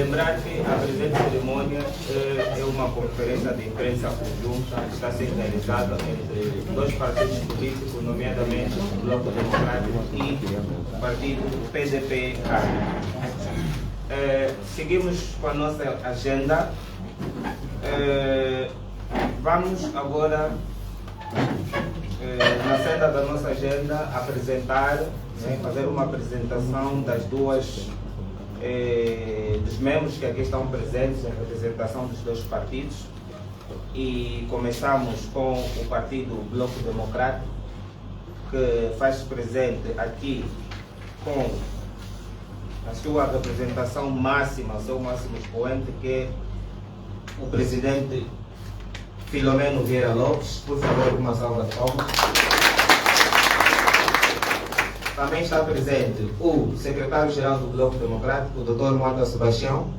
Lembrar que a presente cerimônia é uma conferência de imprensa conjunta que está sendo realizada entre dois partidos políticos, nomeadamente o Bloco Democrático e o partido PDP-ANA. Seguimos com a nossa agenda. Vamos agora, na senda da nossa agenda, apresentar, fazer uma apresentação das dos membros que aqui estão presentes em representação dos dois partidos. E começamos com o partido Bloco Democrático, que faz presente aqui com a sua representação máxima, o seu máximo expoente, que é o presidente Filomeno Vieira Lopes. Por favor, uma salva de palmas. Também está presente o secretário-geral do Bloco Democrático, o Dr. Mota Sebastião.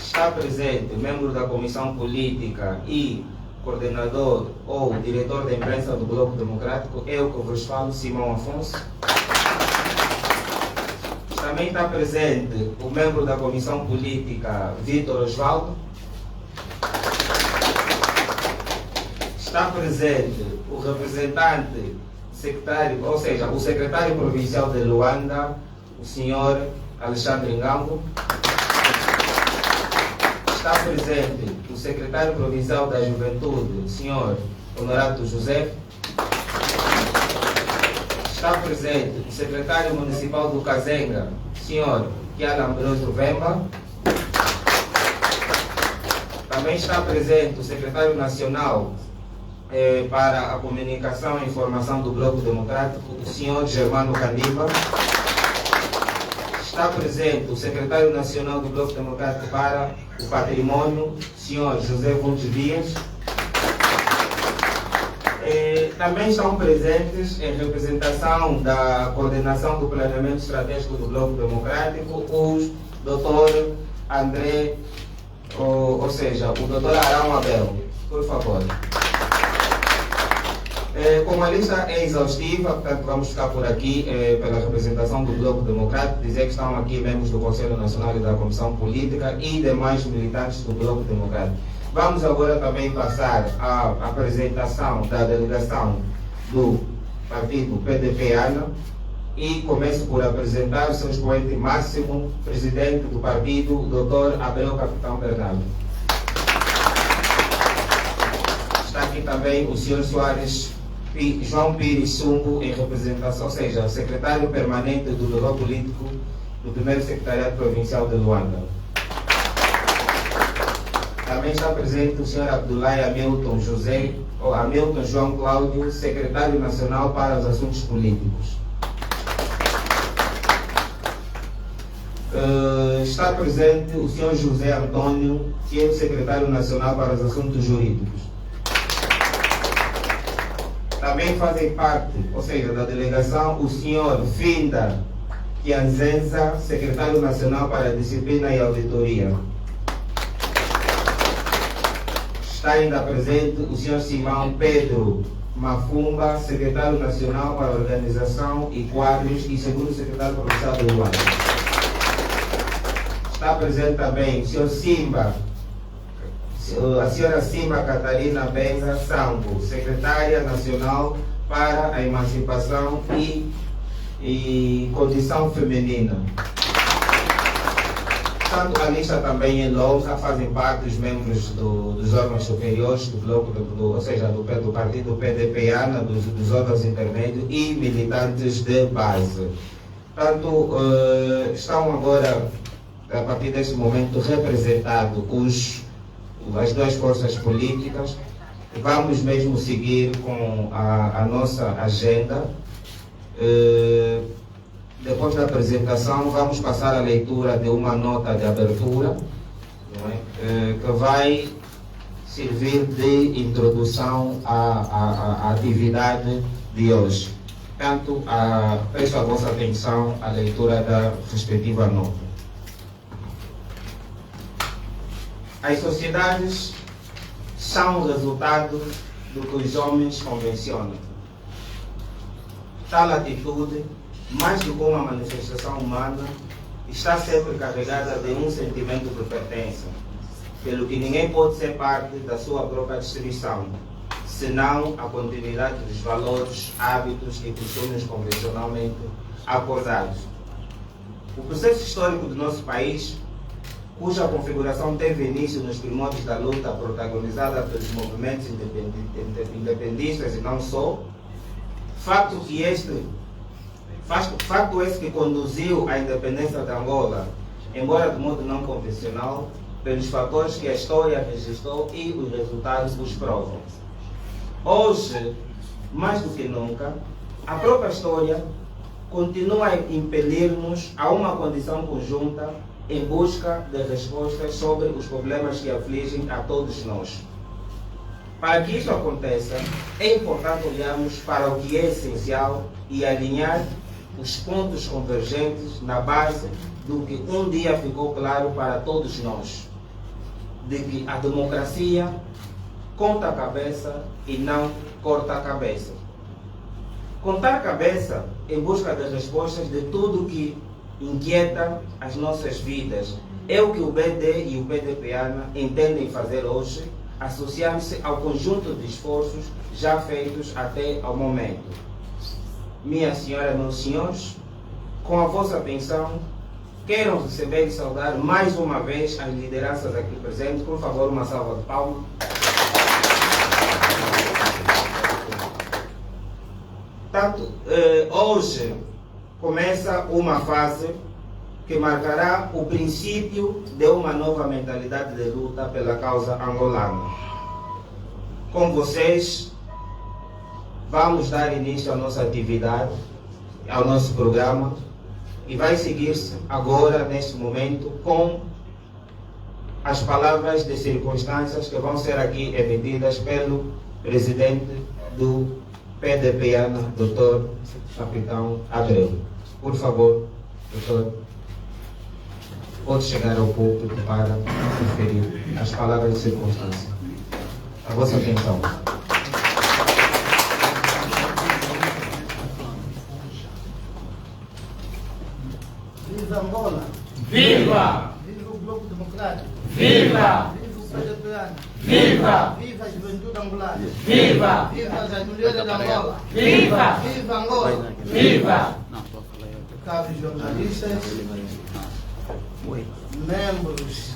Está presente o membro da Comissão Política e coordenador ou diretor da imprensa do Bloco Democrático, eu que vos falo, Simão Afonso. Também está presente o membro da Comissão Política, Vítor Osvaldo. Está presente o representante secretário, ou seja, o secretário provincial de Luanda, o senhor Alexandre Ngambo. Está presente o secretário provincial da Juventude, o senhor Honorato José. Está presente o secretário municipal do Kazenga, o senhor Kiala Ambroso Vemba. Também está presente o secretário nacional para a comunicação e informação do Bloco Democrático, o senhor Germano Candiba. Está presente o secretário nacional do Bloco Democrático para o Patrimônio, o senhor José Bundes Dias. Também estão presentes, em representação da coordenação do planeamento estratégico do Bloco Democrático, o Dr. André, ou seja, o Dr. Arão Abel. Por favor. Como a lista é exaustiva, portanto vamos ficar por aqui pela representação do Bloco Democrático, dizer que estão aqui membros do Conselho Nacional e da Comissão Política e demais militantes do Bloco Democrático. Vamos agora também passar à apresentação da delegação do partido PDP-ANA e começo por apresentar o seu expoente máximo, presidente do partido, Dr. Abel Capitão Bernardo. Está aqui também o senhor João Pires Sumbo, em representação, ou seja, secretário permanente do Büró Político do 1º Secretariado Provincial de Luanda. Também está presente o senhor Abdullah Hamilton João Cláudio, secretário nacional para os assuntos políticos. Está presente o senhor José Antônio, que é o secretário nacional para os assuntos jurídicos. Também fazem parte, ou seja, da delegação, o senhor Finda Kianzenza, secretário nacional para a disciplina e auditoria. Está ainda presente o senhor Simão Pedro Mafumba, secretário nacional para a organização e quadros e segundo secretário provincial do Luanda. Está presente também o senhor a senhora Simba Catarina Benza Sambo, secretária nacional para a emancipação e condição feminina. Portanto, a lista também é longa, fazem parte os membros dos órgãos superiores do bloco, ou seja, do partido PDP-ANA, dos órgãos intermédios e militantes de base. Portanto, estão agora, a partir deste momento, representados as duas forças políticas. Vamos mesmo seguir com a nossa agenda. Depois da apresentação, vamos passar a leitura de uma nota de abertura, que vai servir de introdução à atividade de hoje. Portanto, presto a vossa atenção à leitura da respectiva nota. As sociedades são o resultado do que os homens convencionam. Tal atitude, mais do que uma manifestação humana, está sempre carregada de um sentimento de pertença, pelo que ninguém pode ser parte da sua própria destruição, senão a continuidade dos valores, hábitos e costumes convencionalmente acordados. O processo histórico do nosso país, cuja configuração teve início nos primórdios da luta protagonizada pelos movimentos independistas e não só, fato esse que conduziu à independência de Angola, embora de modo não convencional, pelos fatores que a história registrou e os resultados os provam. Hoje, mais do que nunca, a própria história continua a impelir-nos a uma condição conjunta em busca de respostas sobre os problemas que afligem a todos nós. Para que isso aconteça, é importante olharmos para o que é essencial e alinhar os pontos convergentes na base do que um dia ficou claro para todos nós, de que a democracia conta a cabeça e não corta a cabeça. Contar a cabeça em busca das respostas de tudo que inquieta as nossas vidas é o que o BD e o BDPANA entendem fazer hoje, associando-se ao conjunto de esforços já feitos até ao momento. Minha senhora e meus senhores, com a vossa atenção, quero receber e saudar mais uma vez as lideranças aqui presentes. Por favor, uma salva de palmas. Portanto, hoje começa uma fase que marcará o princípio de uma nova mentalidade de luta pela causa angolana. Com vocês, vamos dar início à nossa atividade, ao nosso programa, e vai seguir-se agora, neste momento, com as palavras de circunstâncias que vão ser aqui emitidas pelo presidente do PDPANA, Dr. Capitão Abreu. Por favor, doutor, pode chegar ao púlpito para referir as palavras de circunstância. A vossa atenção. Viva Angola! Viva! Viva o Bloco Democrático! Viva! Viva o PDPANA! Viva! Viva a juventude angolana! Viva! Viva as mulheres de Angola! Viva! Viva Angola! Viva! Caros jornalistas, membros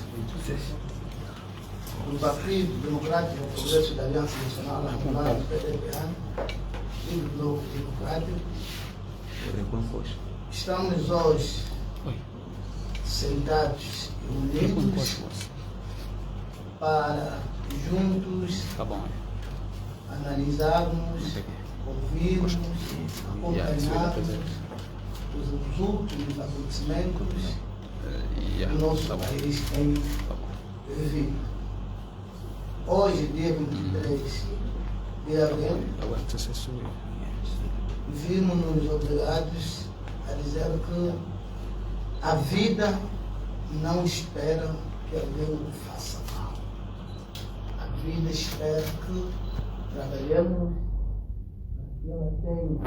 do Partido Democrático do Progresso da Aliança Nacional Angolana, do PDPANA e do Bloco Democrático, estamos hoje sentados e unidos para juntos analisarmos, ouvirmos, acompanharmos os últimos acontecimentos do nosso país tem vivido. Hoje, dia 23 de abril, vimos-nos obrigados a dizer que a vida não espera que alguém o faça mal. A vida espera que trabalhemos para que ela tenha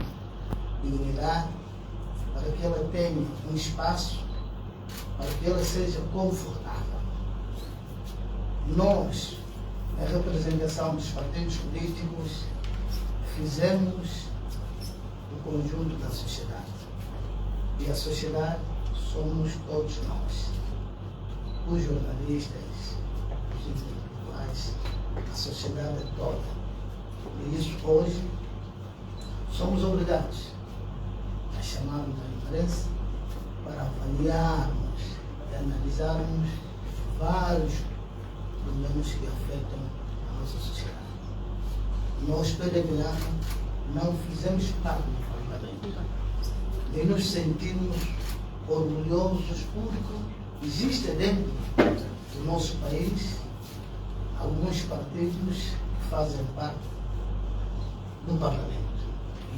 dignidade, para que ela tenha um espaço, para que ela seja confortável. Nós, a representação dos partidos políticos, fizemos o conjunto da sociedade. E a sociedade somos todos nós. Os jornalistas, os intelectuais, a sociedade toda. E isso hoje somos obrigados a chamarmos a imprensa para avaliarmos e analisarmos vários problemas que afetam a nossa sociedade. Nós, PDPANA, não fizemos parte do parlamento e nos sentimos orgulhosos porque existe dentro do nosso país alguns partidos que fazem parte do parlamento.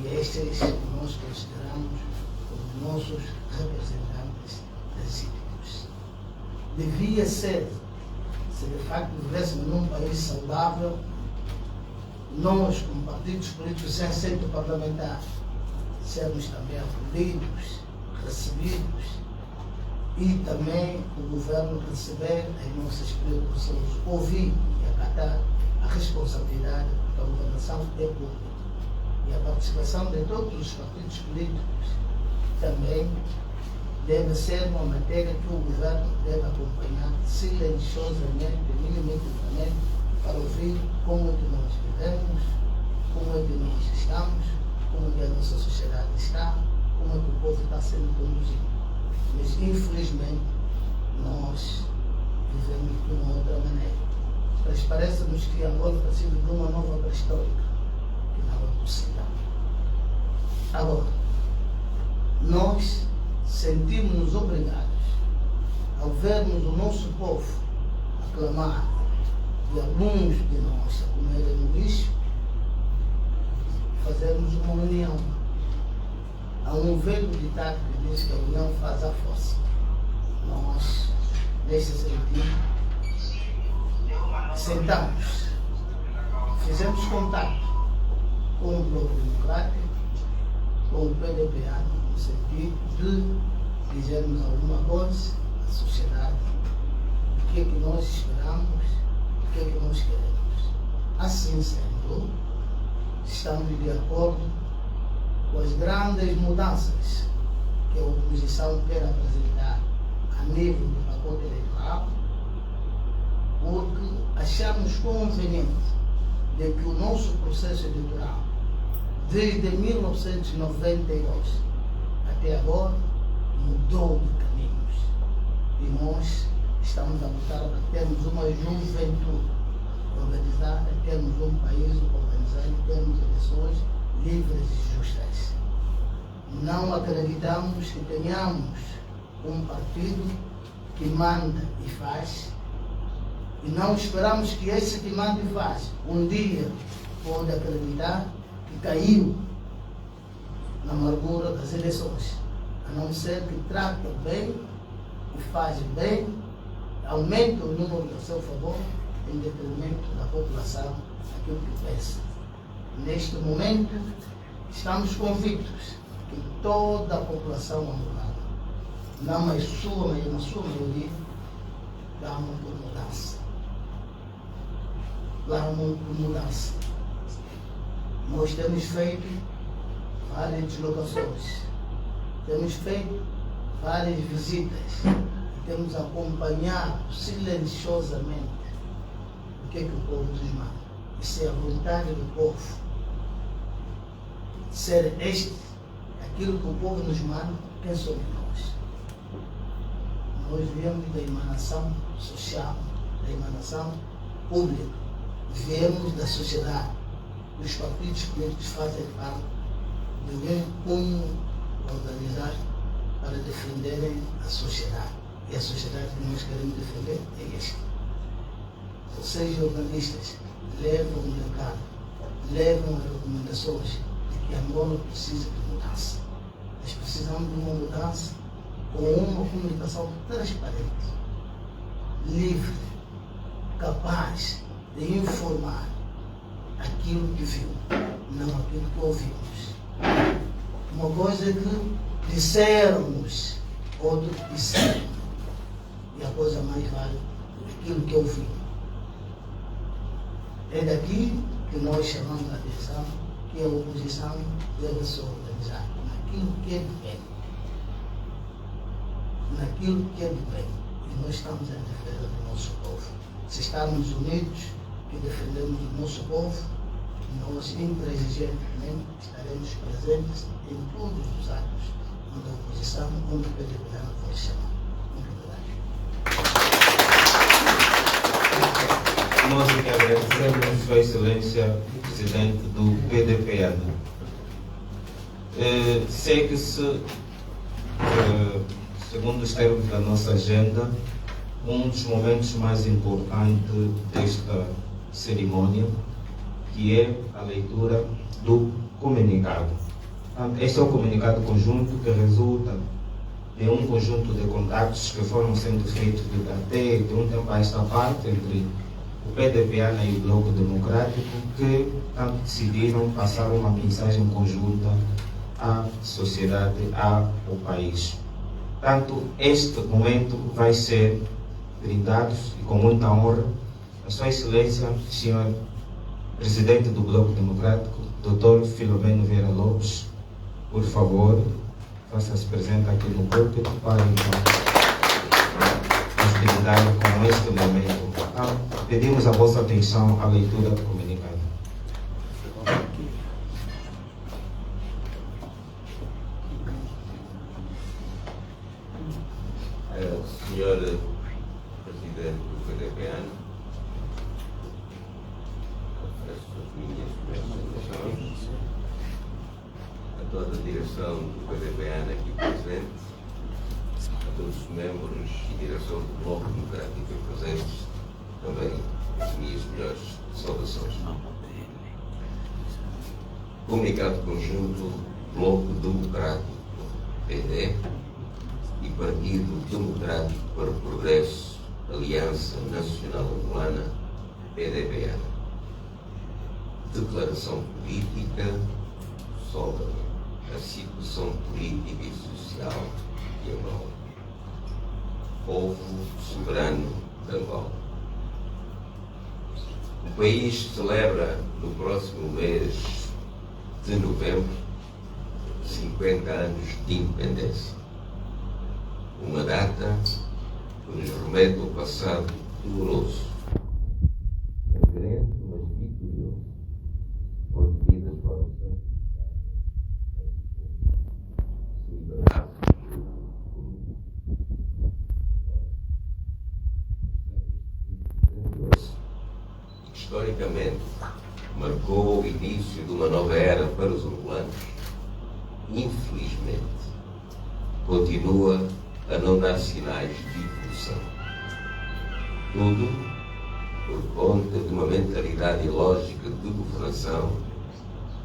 E estes nós consideramos como nossos representantes legítimos. Devia ser, se de facto vivêssemos num país saudável, nós, como partidos políticos sem assento parlamentar, sermos também acolhidos, recebidos e também o governo receber as nossas preocupações, ouvir e acatar a responsabilidade da governação é pública. E a participação de todos os partidos políticos também deve ser uma matéria que o governo deve acompanhar silenciosamente, milimetricamente, para ouvir como é que nós vivemos, como é que nós estamos, como é que a nossa sociedade está, como é que o povo está sendo conduzido. Mas, infelizmente, nós vivemos de uma outra maneira. Mas parece-nos que Angola precisa de uma nova pré-histórica, que não é possível. Agora, nós sentimos-nos obrigados, ao vermos o nosso povo aclamar e alguns de nós a comerem no lixo, fazermos uma união. Há um velho ditado que diz que a união faz a força. Nós, nesse sentido, sentamos, fizemos contato com o Bloco Democrático, com o PDPA, no sentido de dizermos alguma coisa à sociedade, o que é que nós esperamos, o que é que nós queremos. Assim sendo, estamos de acordo com as grandes mudanças que a oposição quer apresentar a nível do pacote eleitoral, porque achamos conveniente de que o nosso processo eleitoral, desde 1992 até agora, mudou de caminhos. E nós estamos a lutar para termos uma juventude organizada, termos um país organizado, termos eleições livres e justas. Não acreditamos que tenhamos um partido que manda e faz, e não esperamos que esse que manda e faz um dia pode acreditar que caiu na amargura das eleições, a não ser que trata bem e faz bem, aumenta o número a seu favor em detrimento da população, aquilo que pensa. Neste momento, estamos convictos que toda a população angolana, na sua maioria, clamam por mudança. Clamam por mudança. Nós temos feito várias deslocações, temos feito várias visitas, temos acompanhado silenciosamente o que é que o povo nos manda. Isso é a vontade do povo. Ser este, aquilo que o povo nos manda, quem somos nós? Nós viemos da emanação social, da emanação pública, viemos da sociedade. Os partidos políticos fazem parte do mesmo como organizar para defenderem a sociedade. E a sociedade que nós queremos defender é esta. Vocês, jornalistas, levam o mercado, levam as recomendações de que Angola precisa de mudança. Nós precisamos de uma mudança com uma comunicação transparente, livre, capaz de informar aquilo que viu, não aquilo que ouvimos. Uma coisa que dissermos, outro que disseram, e a coisa mais vale aquilo que ouvimos. É daqui que nós chamamos a atenção que a oposição deve se organizar naquilo que é de bem. Naquilo que é de bem. E nós estamos em defesa do nosso povo. Se estarmos unidos e defendemos o nosso povo, nós intransigentemente estaremos presentes em todos os atos onde a oposição, onde o PDPA vai chamar. Muito obrigado. Nós que agradecemos Sua Excelência, o Presidente do PDPA. Segue-se, segundo os termos da nossa agenda, um dos momentos mais importantes desta cerimônia, que é a leitura do comunicado. Este é um comunicado conjunto que resulta de um conjunto de contactos que foram sendo feitos até de um tempo a esta parte entre o PDPA e o Bloco Democrático, que decidiram passar uma mensagem conjunta à sociedade, ao país. Portanto, este momento vai ser brindado e com muita honra a Sua Excelência, Sr. Presidente do Bloco Democrático, Dr. Filomeno Vieira Lopes. Por favor, faça-se presente aqui no púlpito para então nos brindar com este momento. Então, pedimos a vossa atenção à leitura do comunicado. Senhor Presidente do PDPAN, ofereço as minhas saudações a toda a direção do PDPAN aqui presente, a todos os membros e direção do Bloco Democrático presentes, também as minhas melhores saudações. Comunicado conjunto Bloco Democrático PD e Partido Democrático para o Progresso, Aliança Nacional Angolana, PDPAN. Declaração política sobre a situação política e social de Angola. Povo soberano de Angola. O país celebra no próximo mês de novembro 50 anos de independência. Uma data que nos remete ao passado doloroso, sangrento, mas vitorioso, onde vidas foram historicamente marcou o início de uma nova era para os angolanos. Infelizmente, continua a não dar sinais de evolução. Tudo por conta de uma mentalidade ilógica de governação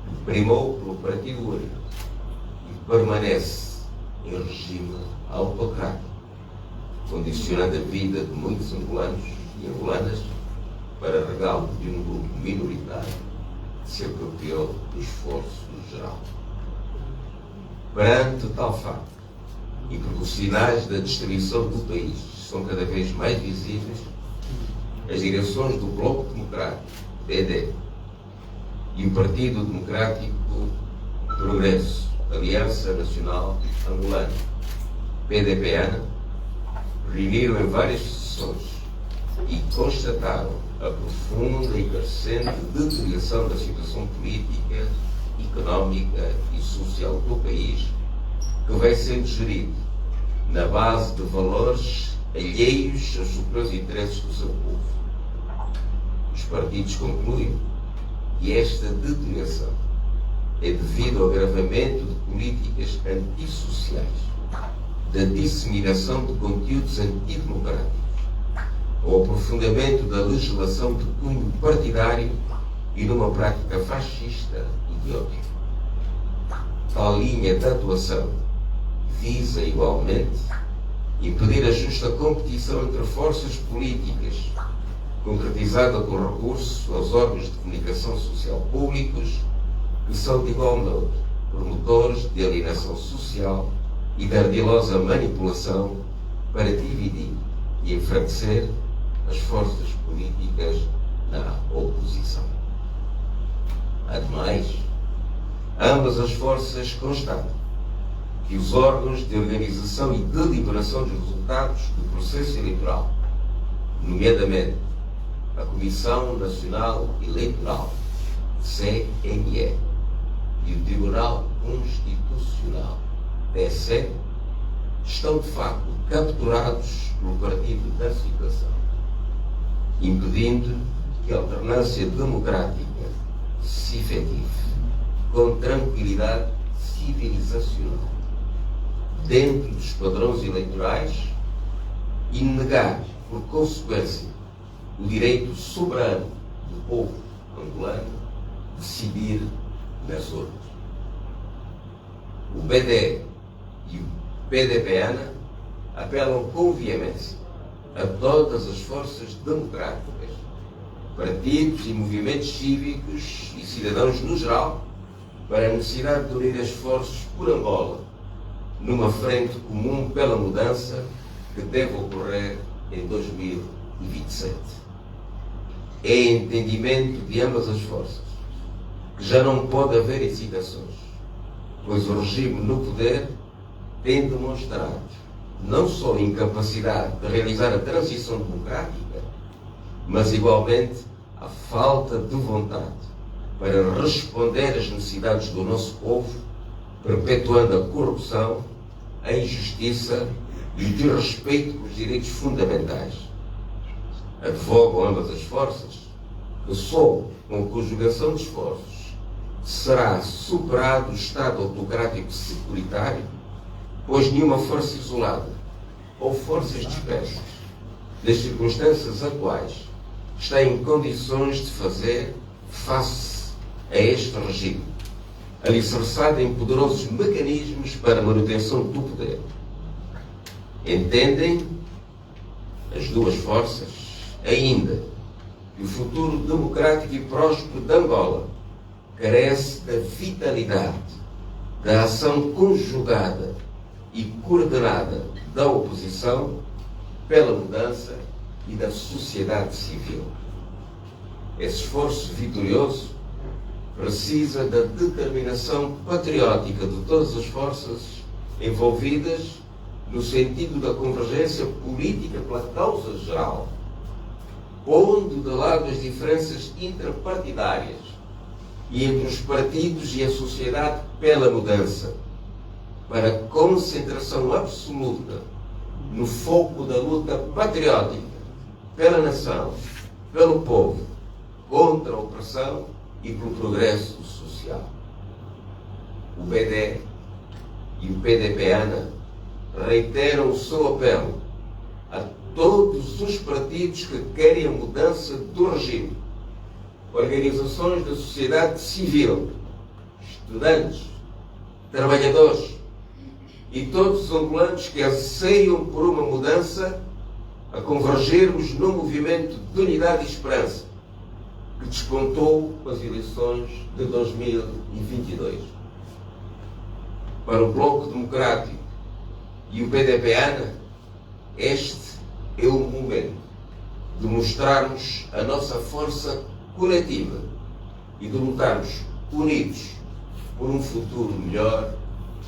que primou pelo Partido Único e que permanece em regime autocrático, condicionando a vida de muitos angolanos e angolanas para regalo de um grupo minoritário que se apropriou do esforço geral. Perante tal facto, e porque os sinais da destruição do país são cada vez mais visíveis, as direções do Bloco Democrático, PD, e o Partido Democrático Progresso, Aliança Nacional Angolana, PDPAN, reuniram em várias sessões e constataram a profunda e crescente deterioração da situação política, económica e social do país, que vai sendo gerido na base de valores alheios aos superiores interesses do seu povo. Os partidos concluem que esta deterioração é devido ao agravamento de políticas antissociais, da disseminação de conteúdos antidemocráticos, ao aprofundamento da legislação de cunho partidário e numa prática fascista ideológica. Tal linha de atuação visa igualmente impedir a justa competição entre forças políticas, concretizada com recurso aos órgãos de comunicação social públicos, que são de igual modo promotores de alienação social e de ardilosa manipulação para dividir e enfraquecer as forças políticas na oposição. Ademais, ambas as forças constatam que os órgãos de organização e deliberação dos resultados do processo eleitoral, nomeadamente a Comissão Nacional Eleitoral, CNE, e o Tribunal Constitucional, TSE, estão de facto capturados pelo partido da situação, impedindo que a alternância democrática se efetive com tranquilidade civilizacional dentro dos padrões eleitorais e negar, por consequência, o direito soberano do povo angolano de decidir nas urnas. O BD e o PDPAN apelam com veemência a todas as forças democráticas, partidos e movimentos cívicos e cidadãos no geral, para a necessidade de unir esforços por Angola numa frente comum pela mudança que deve ocorrer em 2027. É entendimento de ambas as forças que já não pode haver hesitações, pois o regime no poder tem demonstrado não só incapacidade de realizar a transição democrática, mas igualmente a falta de vontade para responder às necessidades do nosso povo, perpetuando a corrupção, a injustiça e o desrespeito pelos direitos fundamentais. Advogam ambas as forças que só com a conjugação de esforços será superado o Estado autocrático securitário, pois nenhuma força isolada ou forças dispersas das circunstâncias atuais está em condições de fazer face a este regime, alicerçado em poderosos mecanismos para a manutenção do poder. Entendem as duas forças ainda que o futuro democrático e próspero de Angola carece da vitalidade, da ação conjugada e coordenada da oposição pela mudança e da sociedade civil. Esse esforço vitorioso precisa da determinação patriótica de todas as forças envolvidas no sentido da convergência política pela causa geral, pondo de lado as diferenças intrapartidárias e entre os partidos e a sociedade pela mudança, para a concentração absoluta no foco da luta patriótica pela nação, pelo povo, contra a opressão e pelo progresso social. O BD e o PDP-ANA reiteram o seu apelo a todos os partidos que querem a mudança do regime, organizações da sociedade civil, estudantes, trabalhadores e todos os angolanos que anseiam por uma mudança, a convergermos num movimento de unidade e esperança que descontou com as eleições de 2022. Para o Bloco Democrático e o PDP-ANA, este é o momento de mostrarmos a nossa força coletiva e de lutarmos unidos por um futuro melhor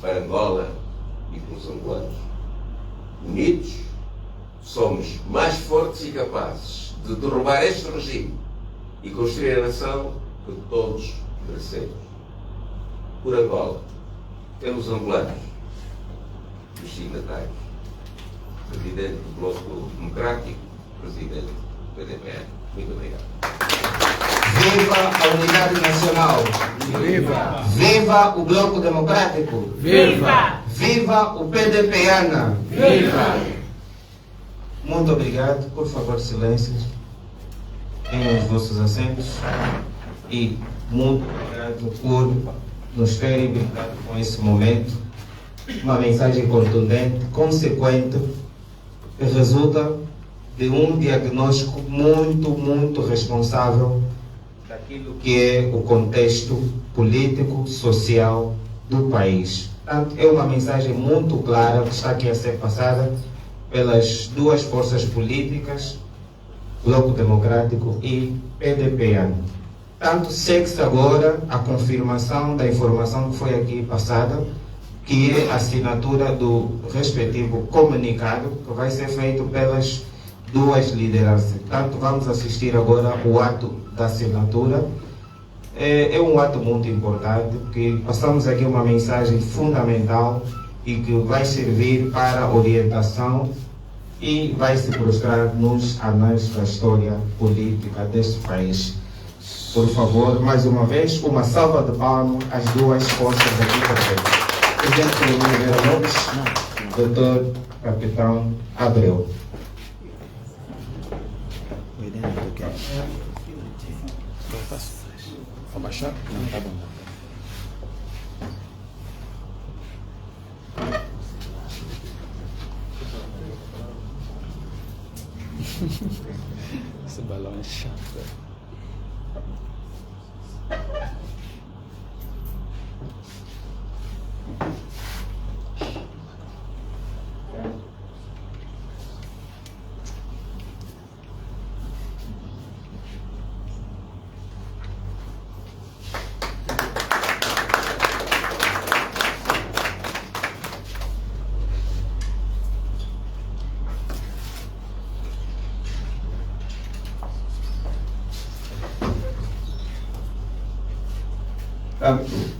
para Angola e para os angolanos. Unidos, somos mais fortes e capazes de derrubar este regime e construir a nação que todos merecemos. Por Angola, pelos angolanos, os signatários, Presidente do Bloco Democrático, Presidente do PDP. Muito obrigado. Viva a unidade nacional! Viva! Viva o Bloco Democrático! Viva! Viva o PDP-ANA! Viva! Muito obrigado. Por favor, silêncio. Tenham os vossos assentos. E muito obrigado por nos terem brindado com esse momento. Uma mensagem contundente, consequente, que resulta de um diagnóstico muito responsável daquilo que é o contexto político, social do país. Portanto, é uma mensagem muito clara que está aqui a ser passada pelas duas forças políticas, Bloco Democrático e PDP-ANA. Portanto, segue-se agora a confirmação da informação que foi aqui passada, que é a assinatura do respectivo comunicado, que vai ser feito pelas duas lideranças. Portanto, vamos assistir agora ao ato da assinatura. É um ato muito importante, porque passamos aqui uma mensagem fundamental e que vai servir para orientação e vai se prostrar nos anais da história política deste país. Por favor, mais uma vez, uma salva de palmas às duas forças aqui presentes. Presidente Filomeno Lopes, Dr. Capitão Abreu. Vou baixar? Não, tá bom. Esse balão é chato.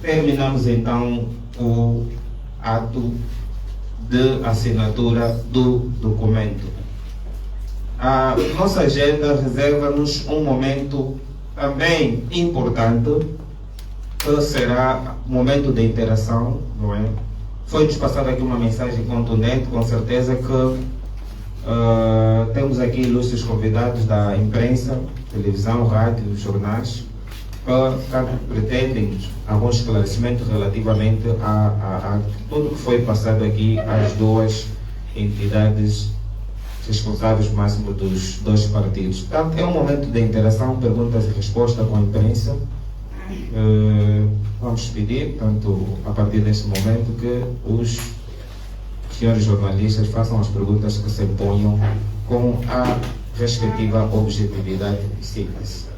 Terminamos então o ato de assinatura do documento. A nossa agenda reserva-nos um momento também importante, que será um momento de interação, não é? Foi-nos passada aqui uma mensagem contundente, com certeza que temos aqui ilustres convidados da imprensa, televisão, rádio, jornais, que pretendem algum esclarecimento relativamente a tudo que foi passado aqui às duas entidades responsáveis máximo dos dois partidos. Portanto, é um momento de interação, perguntas e respostas com a imprensa. Vamos pedir, portanto, a partir deste momento, que os senhores jornalistas façam as perguntas que se imponham com a respectiva objetividade e simples.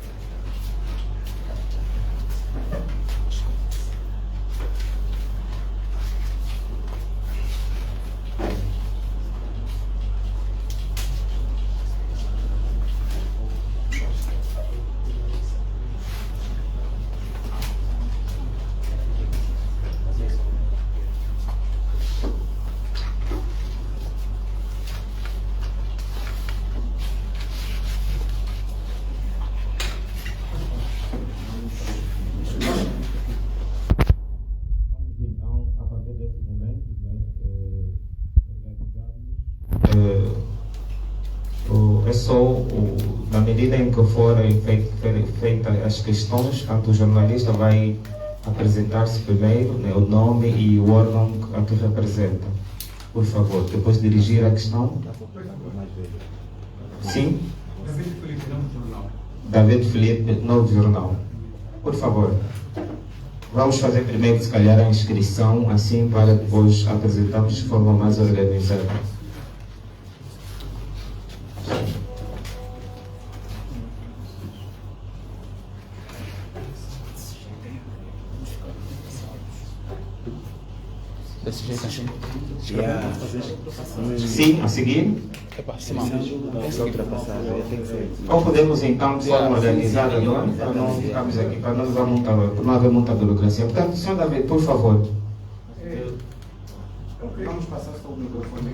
É só na medida em que forem feitas as questões, tanto o jornalista vai apresentar-se primeiro, né, o nome e o órgão a que representa. Por favor, depois dirigir a questão. Sim? David Felipe, Novo Jornal. Por favor. Vamos fazer primeiro, se calhar, a inscrição, assim, para depois apresentarmos de forma mais organizada. Desse jeito assim. Sim, a seguir. Ou podemos então, de forma organizada, não é? Para não ficarmos aqui, para não haver muita burocracia. Portanto, senhor David, por favor. Vamos passar só o microfone.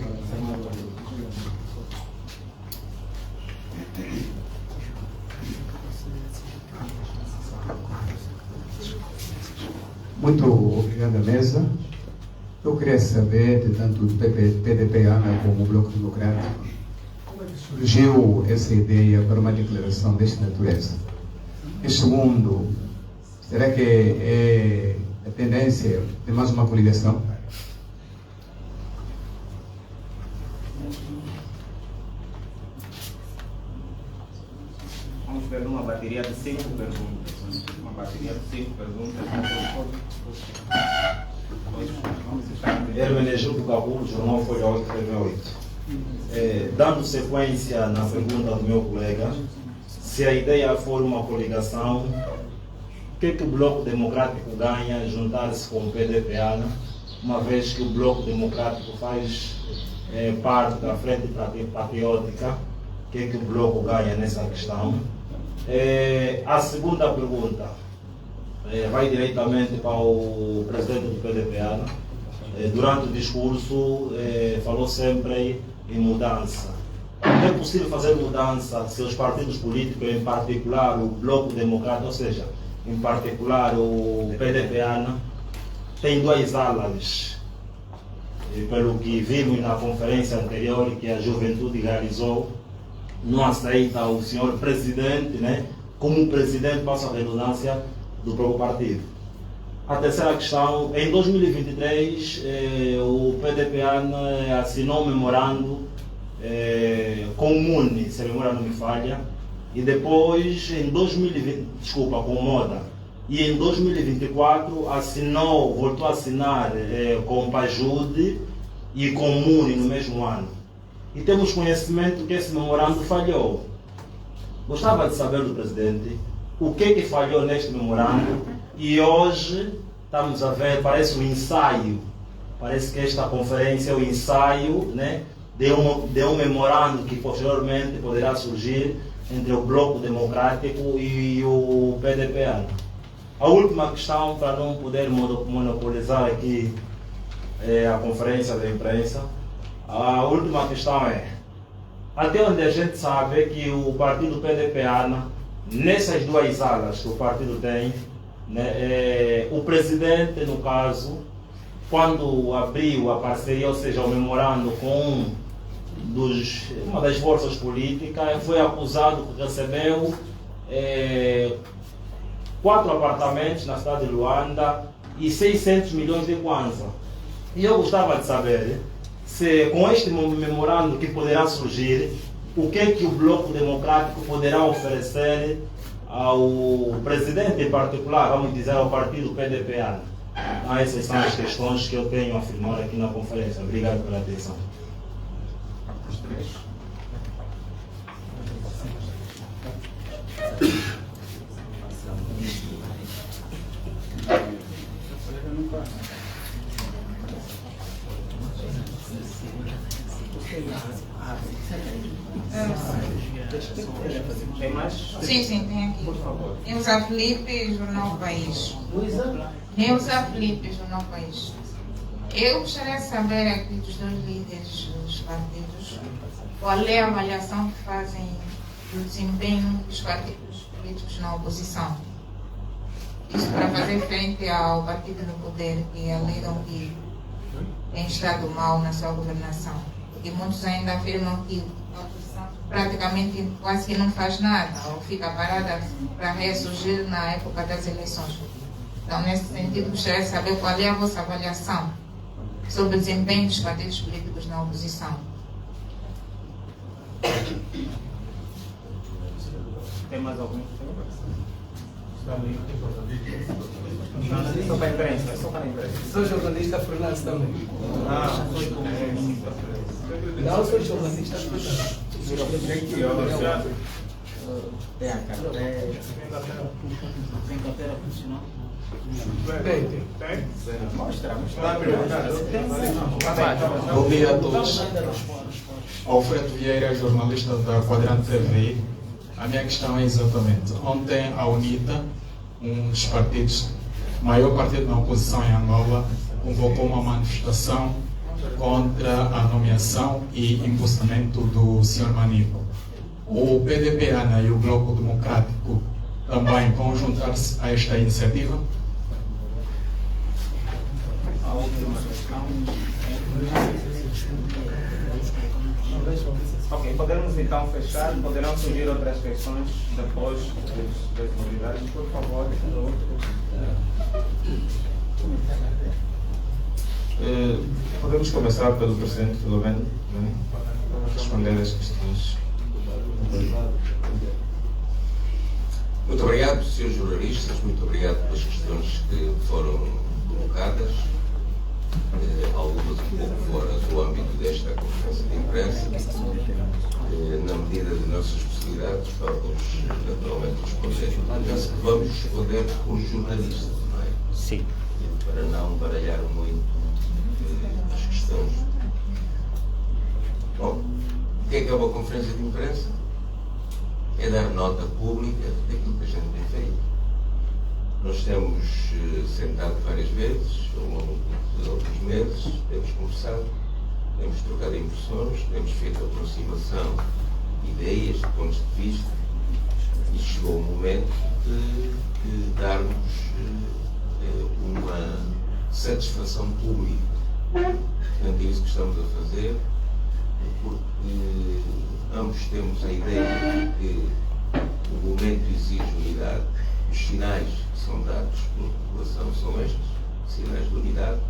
Muito obrigado à mesa. Eu queria saber, de tanto do PDP-ANA como o Bloco Democrático, como é que surgiu essa ideia para uma declaração desta natureza? E segundo, será que é a tendência de mais uma coligação? Vamos ver uma bateria de 5 perguntas. Uma bateria de 5 perguntas. Hermenegildo Gabulo, Jornal Folha 8, 2008. Dando sequência na pergunta do meu colega, se a ideia for uma coligação, o que o Bloco Democrático ganha juntar-se com o PDP-ANA, uma vez que o Bloco Democrático faz parte da Frente Patriótica? O que o Bloco ganha nessa questão? A segunda pergunta vai diretamente para o presidente do PDP-ANA. Durante o discurso falou sempre em mudança. Não é possível fazer mudança se os partidos políticos, em particular o Bloco Democrático, ou seja, em particular o PDP-ANA, tem duas alas. Pelo que vimos na conferência anterior que a juventude realizou, não aceita o senhor presidente, né, como presidente, passa a redundância, do próprio partido. A terceira questão, em 2023, o PDP-ANA assinou um memorando com o MUNI, se a memória não me falha, e depois, em 2020, desculpa, com o MODA, e em 2024 voltou a assinar com o PAJUDE e com o MUNI no mesmo ano. E temos conhecimento que esse memorando falhou. Gostava de saber do presidente o que falhou neste memorando, e hoje estamos a ver, parece um ensaio, parece que esta conferência é o ensaio, né, de um memorando que posteriormente poderá surgir entre o Bloco Democrático e o PDP-ANA. A última questão, para não poder monopolizar aqui a conferência da imprensa, a última questão é, até onde a gente sabe que o partido PDP-ANA, nessas duas alas que o partido tem, né, o presidente, no caso, quando abriu a parceria, ou seja, o memorando com uma das forças políticas, foi acusado que recebeu 4 apartamentos na cidade de Luanda e 600 milhões de kwanza. E eu gostava de saber se com este memorando que poderá surgir, o que é que o Bloco Democrático poderá oferecer ao presidente em particular, vamos dizer, ao partido PDP-ANA. Essas são as questões que eu tenho a afirmar aqui na conferência. Obrigado pela atenção. Tem mais? Sim, tem aqui. Por favor. Neuza Felipe, Jornal País. Neuza Felipe, Jornal País. Eu gostaria de saber aqui dos dois líderes dos partidos qual é a avaliação que fazem do desempenho dos partidos políticos na oposição. Isso para fazer frente ao partido no poder, que alegam que tem estado mal na sua governação. E muitos ainda afirmam que a oposição praticamente quase que não faz nada, ou fica parada para ressurgir na época das eleições. Então, nesse sentido, gostaria de saber qual é a vossa avaliação sobre o desempenho dos partidos políticos na oposição. Tem mais algum? Só para a imprensa, só para a imprensa. Sou jornalista freelance também. Foi jornalista. Não, sou jornalista freelance. Tem a carteira. Tem carteira funcional? Tem. Mostra. Bom dia a todos. Alfredo Vieira, jornalista da Quadrante TV. A minha questão é exatamente, ontem a UNITA, um dos partidos, o maior partido na oposição em Angola, convocou uma manifestação contra a nomeação e impulsionamento do Sr. Manico. O PDP-ANA e o Bloco Democrático também vão juntar-se a esta iniciativa? A última questão Ok, podemos então fechar, poderão surgir outras questões depois das novidades, por favor. Podemos começar pelo presidente Filomeno, responder as questões. Muito obrigado, senhores jornalistas, muito obrigado pelas questões que foram colocadas, algumas um pouco fora do âmbito desta conferência de imprensa. Na medida de nossas possibilidades, vamos naturalmente responder. Penso que vamos responder por jornalistas, não é? Sim. Para não baralhar muito as questões. Bom, o que é uma conferência de imprensa? É dar nota pública daquilo que a gente tem feito. Nós temos sentado várias vezes, ao longo de outros meses, temos conversado, temos trocado impressões, temos feito aproximação de ideias, de pontos de vista, e chegou o momento de darmos uma satisfação pública. Portanto, é isso que estamos a fazer, porque ambos temos a ideia de que o momento exige unidade. Os sinais que são dados pela população são estes, sinais de unidade.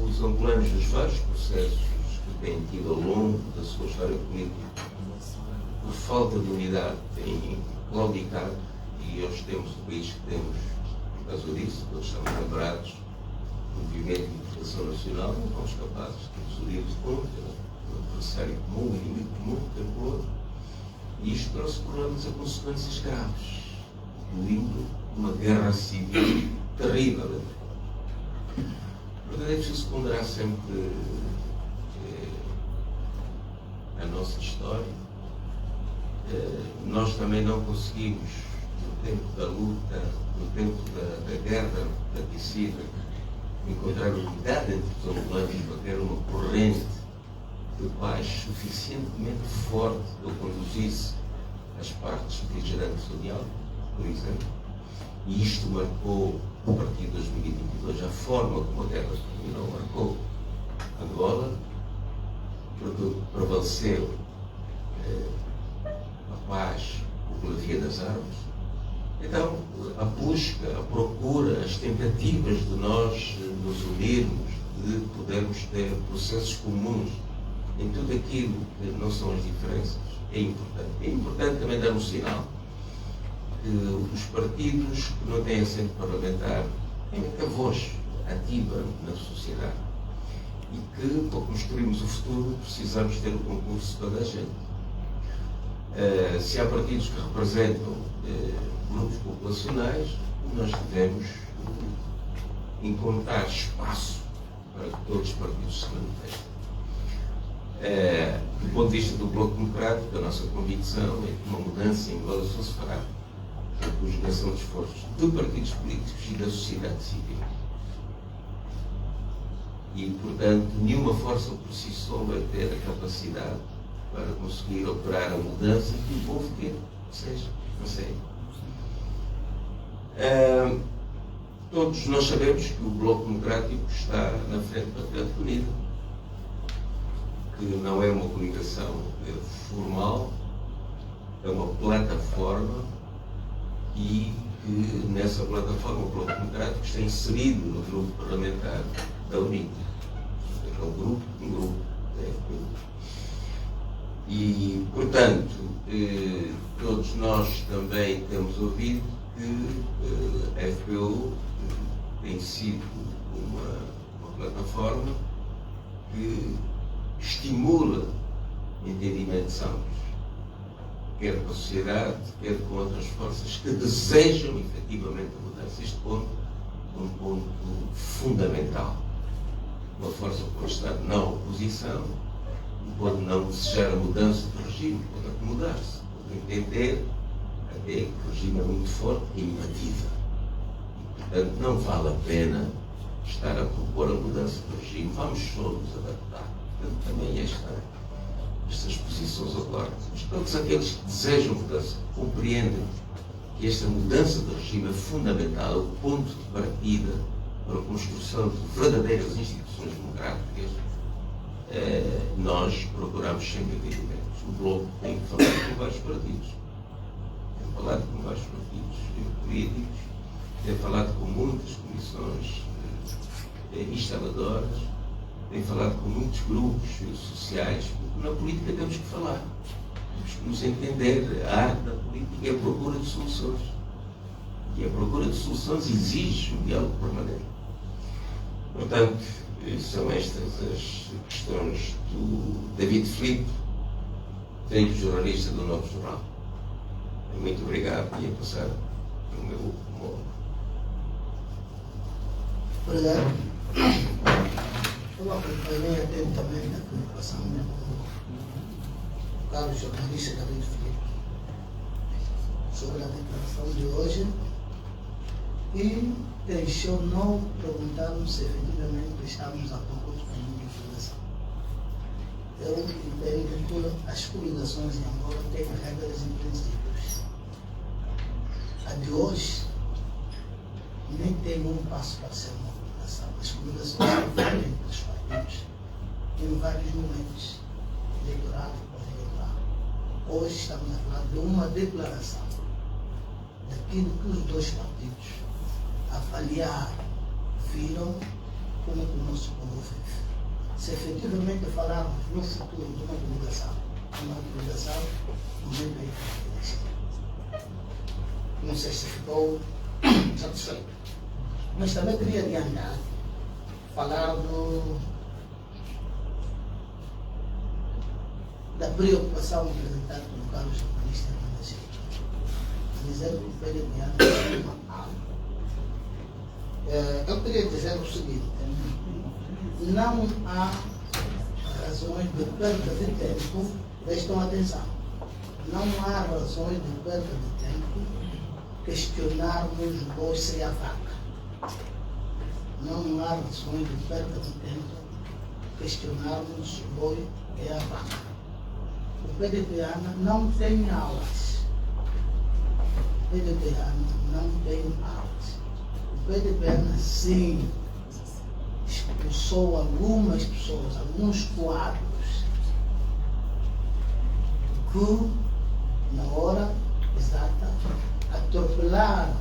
Os angolanos nos vários processos que têm tido ao longo da sua história política, por falta de unidade, têm claudicado, e hoje temos o país que temos por causa disso, todos estamos lembrados do movimento de libertação nacional, não fomos capazes de unir de conta, um adversário comum, um inimigo comum, temporal, e isto trouxe problemas a consequências graves, incluindo uma guerra civil terrível. Portanto, é preciso ponderar sempre a nossa história. Nós também não conseguimos no tempo da luta, no tempo da guerra fratricida, encontrar unidade entre os angolanos para ter uma corrente de paz suficientemente forte que eu conduzisse as partes beligerantes do diálogo, por exemplo. E isto marcou, a partir de 2022, a forma como a guerra terminou, marcou Angola, porque prevaleceu a paz pela via das armas. Então, a busca, a procura, as tentativas de nós nos unirmos, de podermos ter processos comuns em tudo aquilo que não são as diferenças, é importante. É importante também dar um sinal que os partidos que não têm assento parlamentar têm muita voz ativa na sociedade e que, para construirmos o futuro, precisamos ter o concurso de toda a gente. Se há partidos que representam grupos populacionais, nós devemos encontrar espaço para que todos os partidos se manifestem. Do ponto de vista do Bloco Democrático, a nossa convicção é que uma mudança em Angola só se fará pela conjugação de esforços de partidos políticos e da sociedade civil. E, portanto, nenhuma força por si só vai ter a capacidade para conseguir operar a mudança que o povo quer, ou seja, não sei. Todos nós sabemos que o Bloco Democrático está na frente do Patriótico Unido, que não é uma coligação formal, é uma plataforma e que nessa plataforma o Bloco Democrático está inserido no grupo parlamentar da UNIT. É um grupo da FPU. E, portanto, todos nós também temos ouvido que a FPU tem sido uma plataforma que estimula entendimentos amplos, quer com a sociedade, quer com outras forças que desejam efetivamente a mudança. Este ponto é um ponto fundamental. Uma força pode estar na oposição, pode não desejar a mudança do regime, pode acomodar-se, pode entender até que o regime é muito forte e imbatido. Portanto, não vale a pena estar a propor a mudança do regime, vamos só nos adaptar. Portanto, também estas posições ocorrem. Mas todos aqueles que desejam mudança compreendem que esta mudança do regime é fundamental, é o ponto de partida para a construção de verdadeiras instituições democráticas. Nós procuramos sempre entendimentos. O Bloco tem falado com vários partidos, tem falado com vários partidos políticos, tem falado com muitas comissões instaladoras, tem falado com muitos grupos sociais, porque na política temos que falar, temos que nos entender. A arte da política é a procura de soluções. E a procura de soluções exige um diálogo permanente. Portanto, são estas as questões do David Filipe, tenho jornalista do Novo Jornal. Muito obrigado e a passar o meu modo. Obrigado. Eu acompanhei atentamente a preocupação do caro jornalista David Filipe sobre a declaração de hoje e deixou-nos perguntarmos se efetivamente estamos a concurso com uma informação. Eu entendo que as coligações em Angola têm regras e princípios. A de hoje nem tem um passo para ser uma coligação. As coligações são diferentes dos partidos em vários momentos, eleitoral e pós-eleitoral. Hoje estamos a falar de uma declaração daquilo que os dois partidos avaliaram, viram como o nosso povo vive. Se efetivamente falarmos no futuro de uma coligação, não vem bem. Não sei se ficou satisfeito. Mas também queria adiantar, falar da preocupação apresentada pelo caro jornalista dizer que o PDPA é uma alma. Eu queria dizer o seguinte: não há razões de perda de tempo, prestem atenção, não há razões de perda de tempo questionarmos o boi sem a vaca. Não há razões de perda de tempo questionarmos o boi e a vaca. O PDPANA não tem aulas. O PDPANA não tem aulas. O PDPANA, sim, expulsou algumas pessoas, alguns quadros, que, na hora exata, atropelaram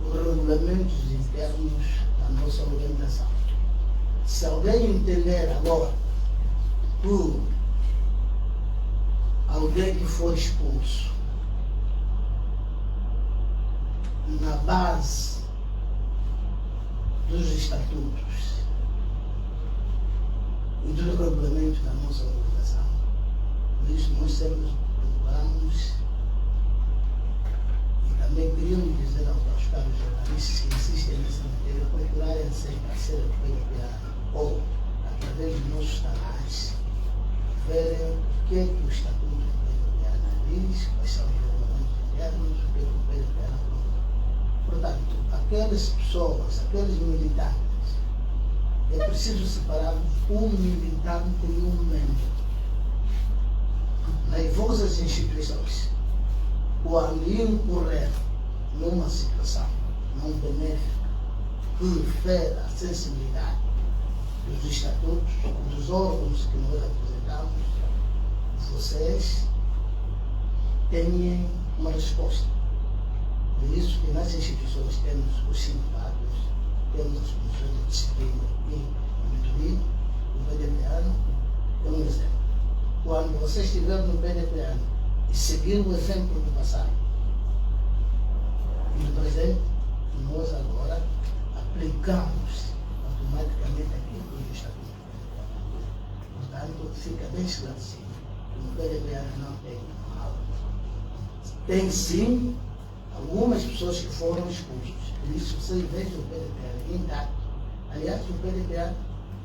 os regulamentos internos da nossa organização. Se alguém entender agora que alguém que for expulso na base dos estatutos e dos regulamentos da nossa organização, por isso nós sempre procuramos, e também queríamos dizer aos caros jornalistas que insistem nessa matéria, procurarem ser parceiros do PDPA ou, através dos nossos canais, verem o que é que o estatuto do PDPA diz, quais são os regulamentos internos, o que é que o PDPA procura. Portanto, aquelas pessoas, aqueles militantes, é preciso separar um militante e um membro. Nas vossas instituições, quando incorrer numa situação não benéfica que fere a sensibilidade dos estatutos, dos órgãos que nós representamos, vocês tenham uma resposta. Por isso que nas instituições temos os sindicatos, temos as comissões de disciplina e auditoria, o PDPA é um exemplo. Quando você estiver no PDPA e seguir o exemplo do passado e do presente, nós agora aplicamos automaticamente aquilo que o estatuto do PDPA. Portanto, fica bem esclarecido que o PDPA não tem mal. Tem sim algumas pessoas que foram expulsas. Por isso, vocês vejam o PDPA intacto. Aliás, o PDPA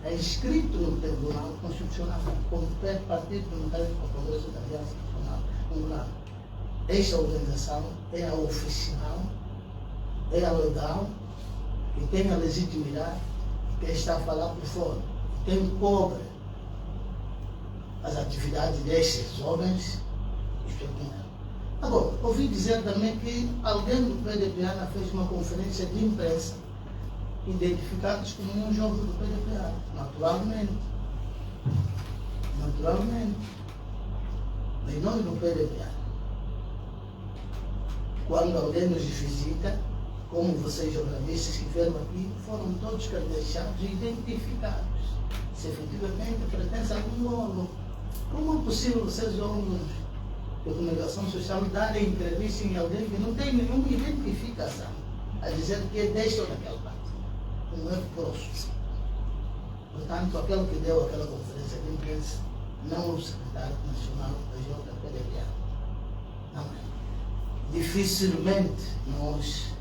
é inscrito no Tribunal Constitucional como partido democrático para o Congresso da Aliança Nacional. Esta organização é a oficial, é a legal, que tem a legitimidade, que está a falar por fora. Quem cobre as atividades destes homens, isto é quem. Agora, ouvi dizer também que alguém do PDPA fez uma conferência de imprensa, identificados como um jovem do PDPA, naturalmente. Mas nós no PDPA, quando alguém nos visita, como vocês jornalistas que vieram aqui, foram todos credenciados e identificados. Se efetivamente pertence a algum órgão. Como é possível vocês, órgãos de comunicação social, darem entrevista em alguém que não tem nenhuma identificação, a dizer que é deste ou daquela parte? Um erro próximo. Portanto, aquele que deu aquela conferência de imprensa não é o secretário nacional da JPDPA. Não é. Dificilmente nós,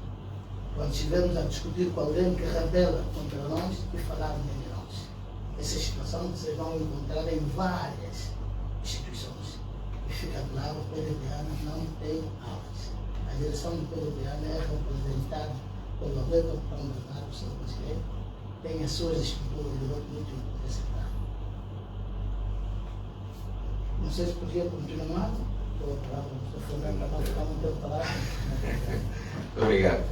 quando estivermos a discutir com alguém que rebela contra nós, e falar de nós. Essa situação vocês vão encontrar em várias instituições. E fica claro, o PDPA não tem aulas. A direção do PDPA é representada pelo Alberto Bernardo, o seu conselheiro, tem as suas estruturas de voto muito representadas. Não sei se podia continuar. Estou a palavra, estou falando para não ficar muito a palavra. Obrigado.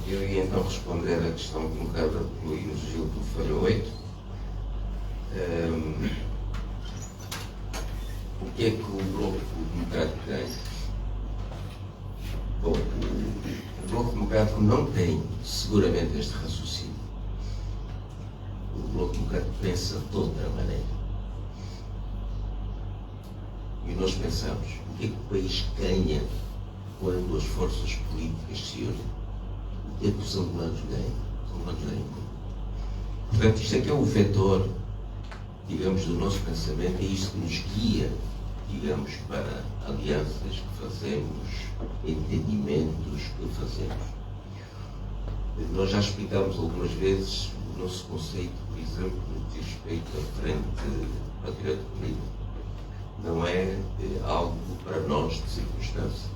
Eu ia então responder à questão colocada pelo Gil do Folha 8. O que é que o Bloco Democrático ganha? Bom, o Bloco Democrático não tem seguramente este raciocínio. O Bloco Democrático pensa de outra maneira. E nós pensamos, o que é que o país ganha quando as forças políticas se unem? O que é que os angolanos ganham? Os angolanos ganham muito. Portanto, isto é que é o vetor, digamos, do nosso pensamento, é isto que nos guia, digamos, para alianças que fazemos, entendimentos que fazemos. Nós já explicámos algumas vezes o nosso conceito, por exemplo, no que diz respeito à Frente Patriótica Unida. Não é algo para nós de circunstância.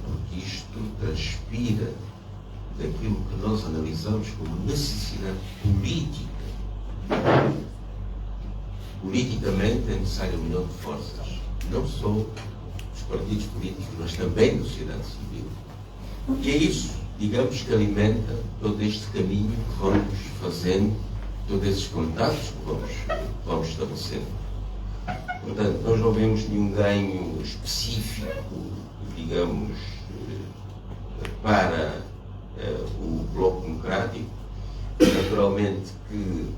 porque isto transpira daquilo que nós analisamos como necessidade política. Politicamente é necessária a união de forças, não só dos partidos políticos, mas também da sociedade civil. E é isso, digamos, que alimenta todo este caminho que vamos fazendo, todos esses contatos que vamos estabelecendo. Portanto, nós não vemos nenhum ganho específico, digamos, para o Bloco Democrático. Naturalmente que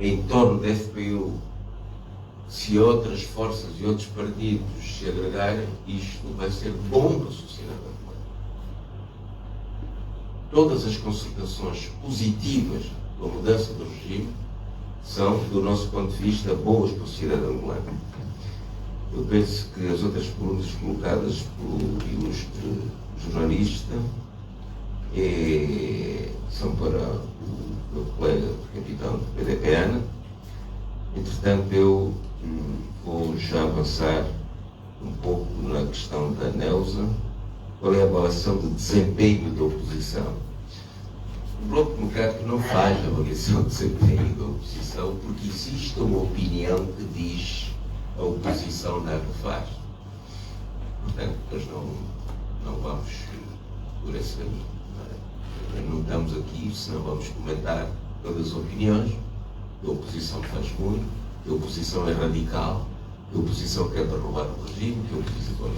em torno da FPU, se outras forças e outros partidos se agregarem, isto vai ser bom para a sociedade angolana. Todas as concertações positivas com a mudança do regime são, do nosso ponto de vista, boas para a sociedade angolana. Eu penso que as outras perguntas colocadas pelo ilustre jornalista são para o meu colega capitão do PDP-ANA. Entretanto, eu vou já avançar um pouco na questão da Neusa. Qual é a avaliação do desempenho da oposição? O Bloco Democrático não faz avaliação de desempenho da oposição porque existe uma opinião que diz a oposição nada faz. Portanto, nós não vamos por esse caminho. Não estamos aqui, senão vamos comentar todas as opiniões. A oposição faz muito, a oposição é radical, a oposição quer derrubar o regime, que a oposição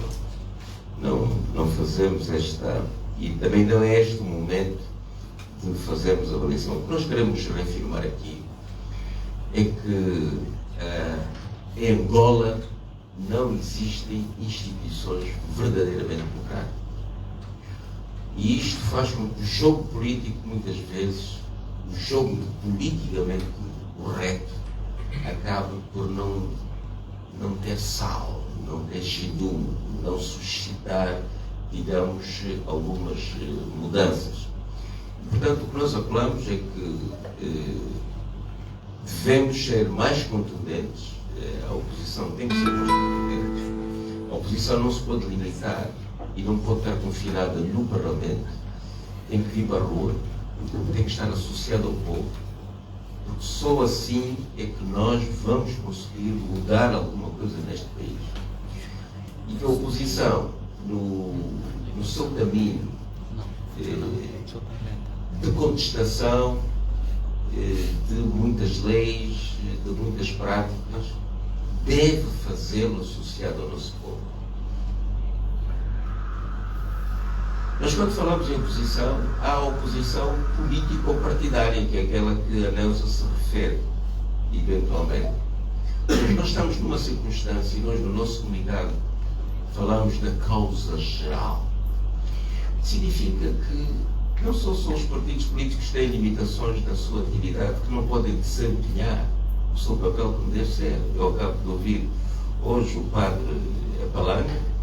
não fazemos esta... E também não é este o momento de fazermos a avaliação. O que nós queremos reafirmar aqui é que em Angola não existem instituições verdadeiramente democráticas. E isto faz com que o jogo político, muitas vezes, o jogo politicamente correto, acabe por não ter sal, não ter chedume, não suscitar, digamos, algumas mudanças. Portanto, o que nós apelamos é que devemos ser mais contundentes, a oposição tem que ser mais contundente. A oposição não se pode limitar e não pode estar confinada no Parlamento, tem que vir para a rua, tem que estar associada ao povo, porque só assim é que nós vamos conseguir mudar alguma coisa neste país. E que a oposição, no seu caminho de contestação de muitas leis, de muitas práticas, deve fazê-lo associado ao nosso povo. Nós, quando falamos em oposição, há a oposição político-partidária, que é aquela que a Neusa se refere, eventualmente. Mas nós estamos numa circunstância, e nós, no nosso comunicado, falamos da causa geral. Significa que não só são os partidos políticos que têm limitações na sua atividade, que não podem desempenhar o seu papel como deve ser. Eu acabo de ouvir hoje o padre Apalanga,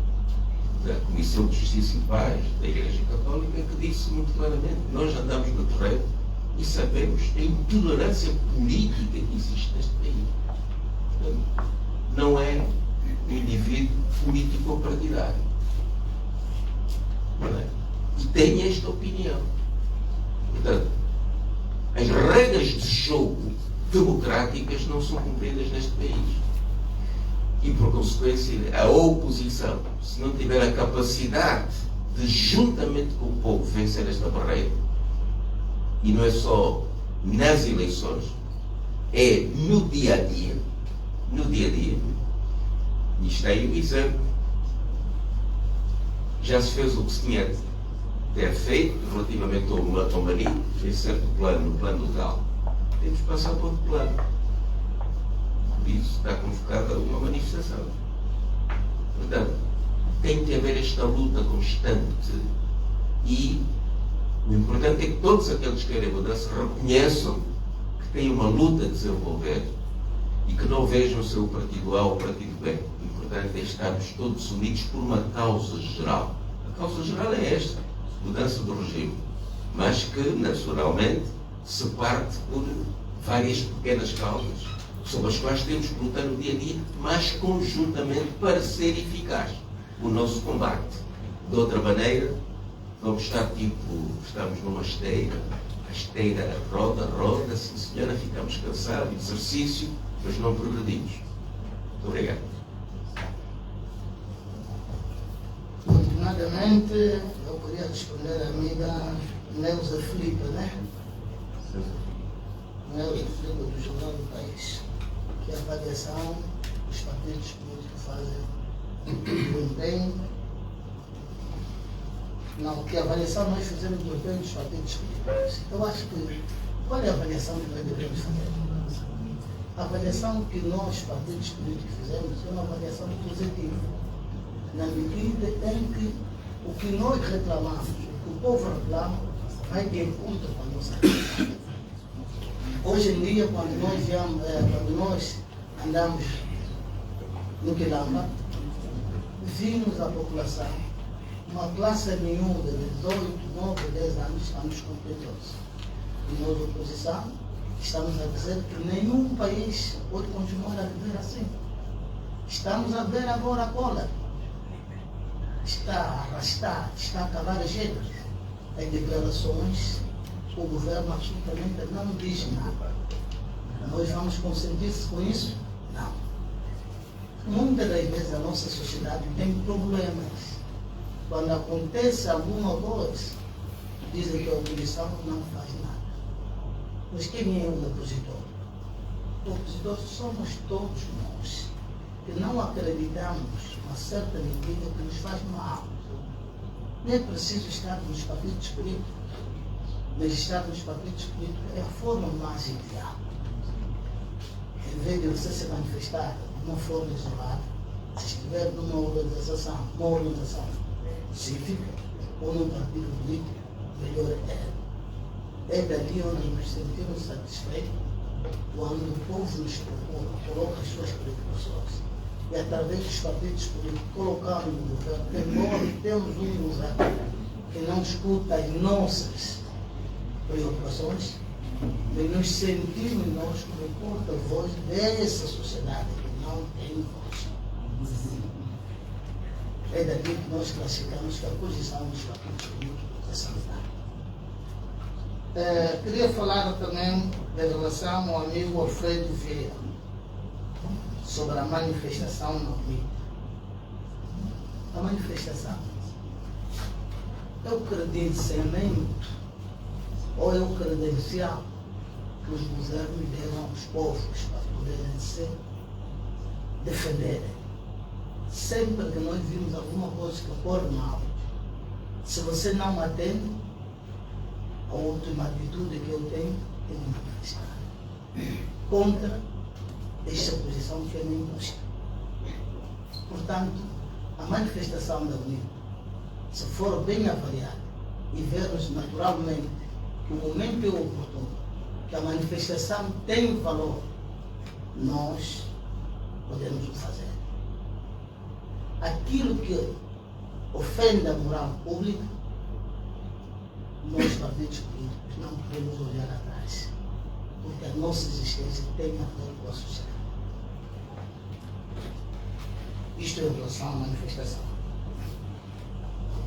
da Comissão de Justiça e Paz da Igreja Católica, que disse muito claramente: nós andamos no terreno e sabemos a intolerância política que existe neste país. Portanto, não é um indivíduo político ou partidário. Não é? E tem esta opinião. Portanto, as regras de jogo democráticas não são cumpridas neste país. E, por consequência, a oposição, se não tiver a capacidade de, juntamente com o povo, vencer esta barreira, e não é só nas eleições, é no dia a dia, e está aí o exemplo. Já se fez o que se tinha de ter feito relativamente ao marido, em certo plano, no plano legal. Temos que passar para outro plano. Por isso está convocada uma manifestação. Portanto, tem que haver esta luta constante. E o importante é que todos aqueles que querem mudança reconheçam que têm uma luta a desenvolver e que não vejam o seu partido A ou o partido B. O importante é estarmos todos unidos por uma causa geral. A causa geral é esta, mudança do regime, mas que, naturalmente, se parte por várias pequenas causas, sobre as quais temos que lutar no dia a dia, mas conjuntamente para ser eficaz. o nosso combate. De outra maneira, vamos estar estamos numa esteira, a esteira roda, sim senhora, ficamos cansados, exercício, mas não progredimos. Muito obrigado. Continuadamente, eu queria responder à amiga Neuza Filipe, né? Neuza Filipe do Jornal do País, que a avaliação os partidos políticos fazem do empenho. Não, que a avaliação nós fizemos do empenho dos partidos políticos. Eu acho que, qual é a avaliação que nós devemos fazer? A avaliação que nós, partidos políticos, fizemos é uma avaliação positiva, na medida em que o que nós reclamamos, o que o povo reclama, vai de encontro com a nossa realidade. Hoje em dia, quando nós andamos no Quilamba, vimos a população, uma classe miúda de 18, 9, 10 anos, estamos com 14. E nós, oposição, estamos a dizer que nenhum país pode continuar a viver assim. Estamos a ver agora a cola. Está a arrastar, está a cavar agendas. Em declarações, o governo absolutamente não diz nada. Nós vamos consentir-se com isso? Não. Muitas das vezes a nossa sociedade tem problemas. Quando acontece alguma coisa, dizem que a oposição não faz nada. Mas quem é o opositor? O opositor somos todos nós, que não acreditamos uma certa medida que nos faz mal. Não é preciso estar nos partidos políticos, mas estar nos partidos políticos é a forma mais ideal. Em vez de você se manifestar de uma forma isolada, se estiver numa organização cívica ou num partido político, melhor é. É dali onde nos sentimos satisfeitos quando o povo nos procura, coloca as suas preocupações. E através dos partidos políticos colocamos no governo, embora temos um governo que não escuta as nossas preocupações, mas nos sentimos nós como porta-voz dessa sociedade que não tem voz. É daqui que nós classificamos que a posição dos partidos políticos é salutar. Queria falar também em relação ao amigo Alfredo Vieira, sobre a manifestação no Rio. A manifestação, é o credenciamento ou é o credencial que os governos deram aos povos para poderem se defenderem. Sempre que nós vimos alguma coisa que ocorre mal, se você não atende, a última atitude que eu tenho é de manifestar contra esta posição que é me imposta. Portanto, a manifestação da União, se for bem avaliada e vermos naturalmente que o momento é oportuno, que a manifestação tem valor, nós podemos o fazer. Aquilo que ofende a moral pública, nós, partidos políticos, não podemos olhar atrás, porque a nossa existência tem a ver com a sociedade. Isto é em relação à manifestação.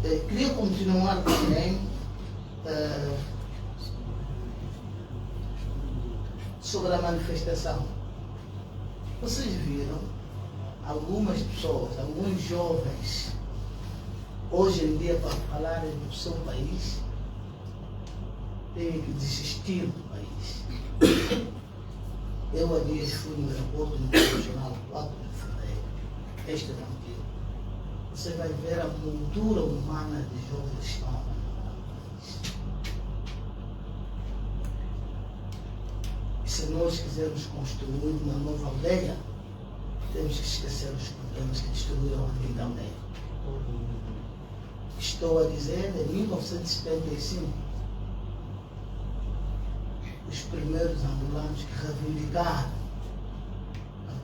Queria continuar também sobre a manifestação. Vocês viram algumas pessoas, alguns jovens, hoje em dia, para falarem do seu país, têm que desistir do país. Eu há dias fui no aeroporto internacional 4 de fevereiro, este tranquilo. Você vai ver a moldura humana de jovens que estão abandonando o país. E se nós quisermos construir uma nova aldeia, temos que esquecer os problemas que destruíram a antiga aldeia. Estou a dizer, em 1975, os primeiros angolanos que reivindicaram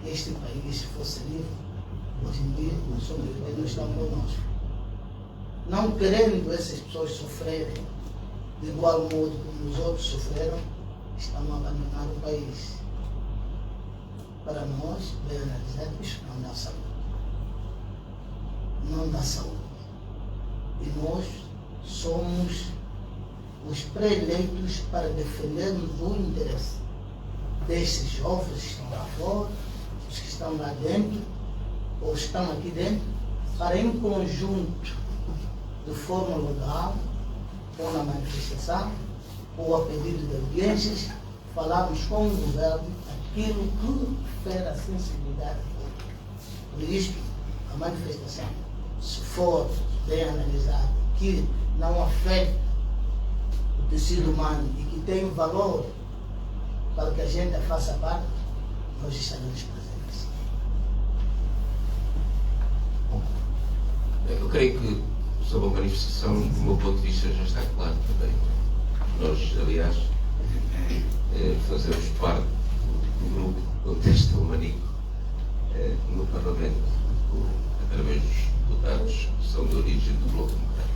que este país fosse livre, hoje em dia, não estão conosco. Não querendo essas pessoas sofrerem de igual modo como os outros sofreram, estão a abandonar o país. Para nós, bem analisar, isto não dá saúde. não dá saúde. E nós somos os pré-eleitos para defendermos o interesse destes jovens que estão lá fora, os que estão lá dentro, ou estão aqui dentro, para em conjunto, de forma legal, ou na manifestação, ou a pedido de audiências, falarmos com o governo aquilo que refere à sensibilidade pública. Por isto, a manifestação, se for bem analisada, que não afeta o tecido humano e que tem valor para que a gente faça parte, nós estaremos presentes. Eu creio que sobre a manifestação, do meu ponto de vista, já está claro também. Nós, aliás, fazemos parte do grupo Contesta o Manico no Parlamento, através dos deputados que são de origem do Bloco Democrático.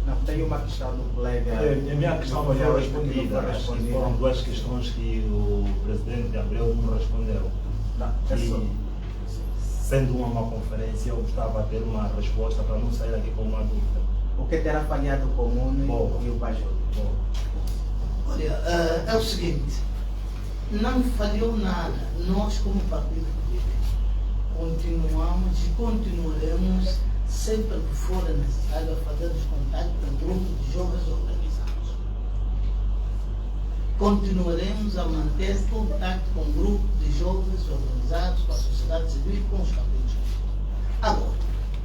Não, tem uma questão do colega. A minha questão foi respondida. Acho que foram duas questões que o presidente Abreu não respondeu. E, sendo uma conferência, eu gostava de ter uma resposta para não sair daqui com uma dúvida. O que terá falhado o Comune e o Pajot? Olha, é o seguinte, não falhou nada. Nós, como partido político, continuamos e continuaremos, sempre que for necessário, a fazer os contatos com grupos de jovens organizados. Continuaremos a manter contato com grupos de jovens organizados, com a sociedade civil e com os partidos políticos. Agora,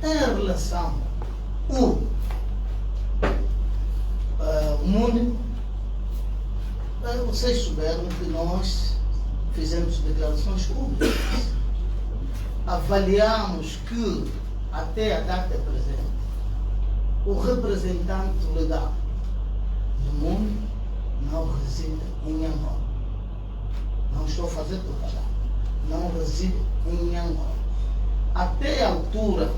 em relação ao mundo, vocês souberam que nós fizemos declarações públicas. Avaliamos que, até a data presente, o representante legal do mundo não reside em Angola. Não estou a fazer propaganda. Não reside em Angola. Até a altura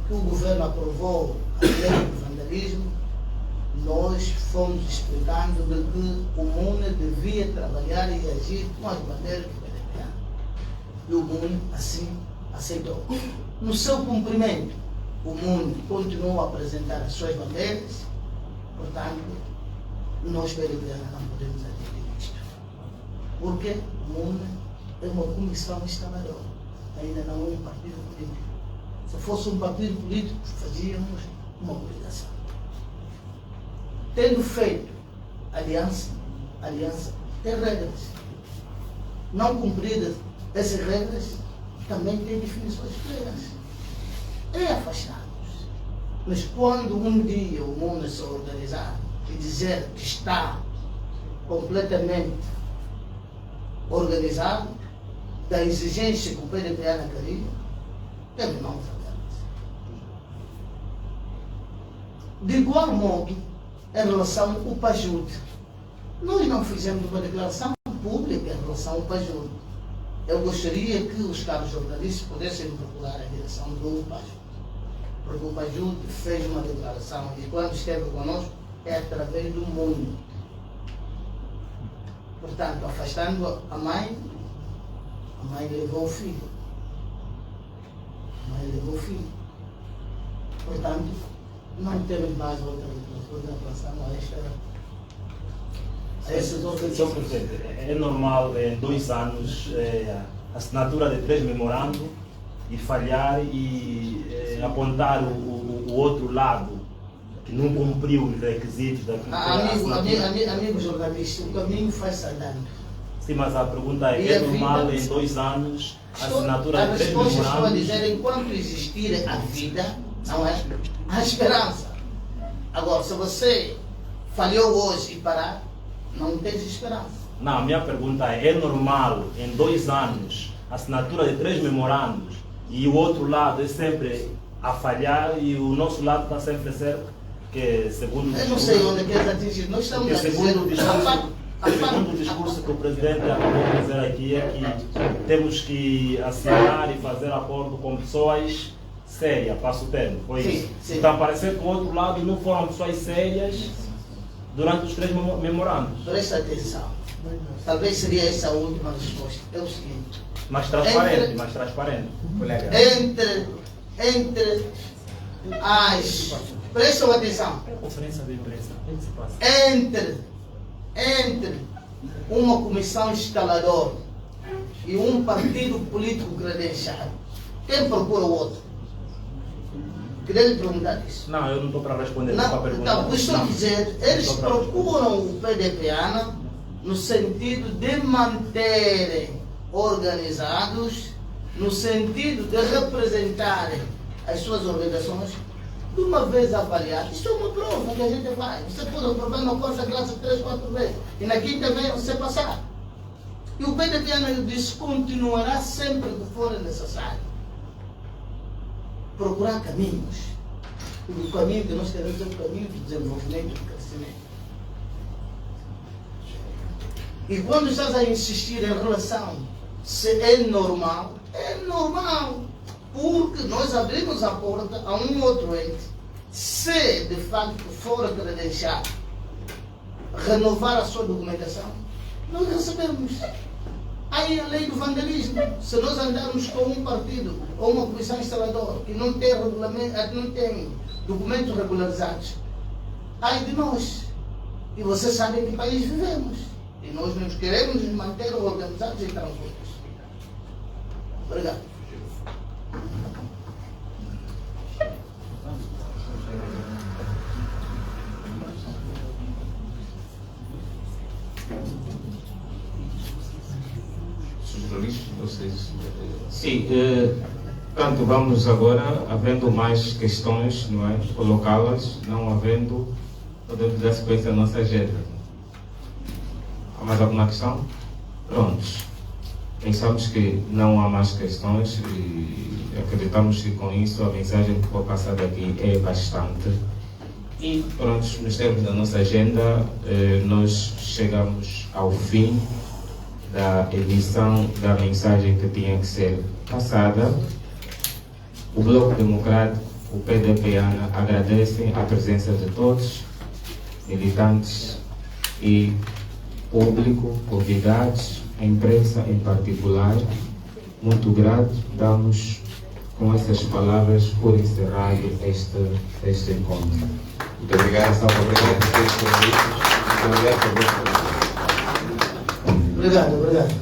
que o governo aprovou a lei do vandalismo, nós fomos explicando de que o MUNE devia trabalhar e agir com as bandeiras do PDP. E o MUNE assim aceitou. No seu cumprimento, o MUNE continuou a apresentar as suas bandeiras, portanto, nós PDP não podemos admitir isto. Porque o MUNE é uma comissão instaladora, ainda não é um partido político. Se fosse um partido político, fazíamos uma obrigação. Tendo feito aliança tem regras. Não cumpridas essas regras, também tem definições claras. É afastar-nos. Mas quando um dia o mundo se organizar e dizer que está completamente organizado, da exigência que o PDPA não queria, temos não fazer. De igual modo, em relação ao Pajut, nós não fizemos uma declaração pública em relação ao Pajut. Eu gostaria que os caros jornalistas pudessem procurar a direção do Pajut, porque o Pajut fez uma declaração e quando esteve conosco é através do mundo. Portanto, afastando a mãe levou o filho. A mãe levou o filho. Portanto, não temos mais outra coisa em relação a essas outras. Senhor Presidente, é normal em 2 anos a assinatura de 3 memorandos e falhar e apontar o outro lado que não cumpriu os requisitos da Amigo jornalista, o caminho faz andando. Sim, mas a pergunta é normal em 2 anos a assinatura de 3 memorandos? Estou a dizer, enquanto existir a vida, não é? A esperança. Agora, se você falhou hoje e parar, não tens esperança. Não, a minha pergunta é normal em 2 anos a assinatura de 3 memorandos e o outro lado é sempre a falhar e o nosso lado está sempre a ser que segundo... Eu não sei onde queres atingir. Nós estamos a dizer... Segundo o discurso que o Presidente acabou de dizer aqui é que temos que assinar e fazer acordo com pessoas sérias, passo o termo. Foi isso. Sim. Então parece que o outro lado não foram pessoas sérias durante os 3 memorandos. Presta atenção. Talvez seria essa a última resposta. É o seguinte. Mais transparente, mais transparente. Entre prestam atenção, Conferência de imprensa. O que se passa? entre uma comissão instaladora e um partido político credenciado, quem procura o outro? Queria lhe perguntar isso. Não, eu não estou para responder Não, essa pergunta. então, estou a dizer, eles procuram o PDPANA no sentido de manterem organizados, no sentido de representarem as suas organizações, de uma vez avaliado. Isto é uma prova que a gente faz. Você pode aprovar na quarta classe 3, 4 vezes, e na quinta vez você passar. E o PDPANA disse continuará sempre que for necessário procurar caminhos. E o caminho que nós queremos é o caminho de desenvolvimento e de crescimento. E quando estás a insistir em relação se é normal, porque nós abrimos a porta a um outro ente, se de facto for credenciado, renovar a sua documentação, nós recebemos. Aí a lei do vandalismo, se nós andarmos com um partido ou uma comissão instaladora que não tem regulamento, não tem documentos regularizados, ai de nós. E vocês sabem em que país vivemos. E nós nos queremos nos manter organizados e tranquilos. Obrigado. Sim, portanto, vamos agora, havendo mais questões, não é? Colocá-las, não havendo, podemos dar sequência à nossa agenda. Há mais alguma questão? Prontos. Pensamos que não há mais questões e acreditamos que com isso a mensagem que foi passada aqui é bastante. E pronto, nos termos da nossa agenda, nós chegamos ao fim da emissão da mensagem que tinha que ser passada. O Bloco Democrático, o PDPANA, agradecem a presença de todos, militantes e público, convidados, a imprensa em particular. Muito grato, damos com essas palavras por encerrado este encontro. Muito obrigado, obrigado por ter convite. Obrigado.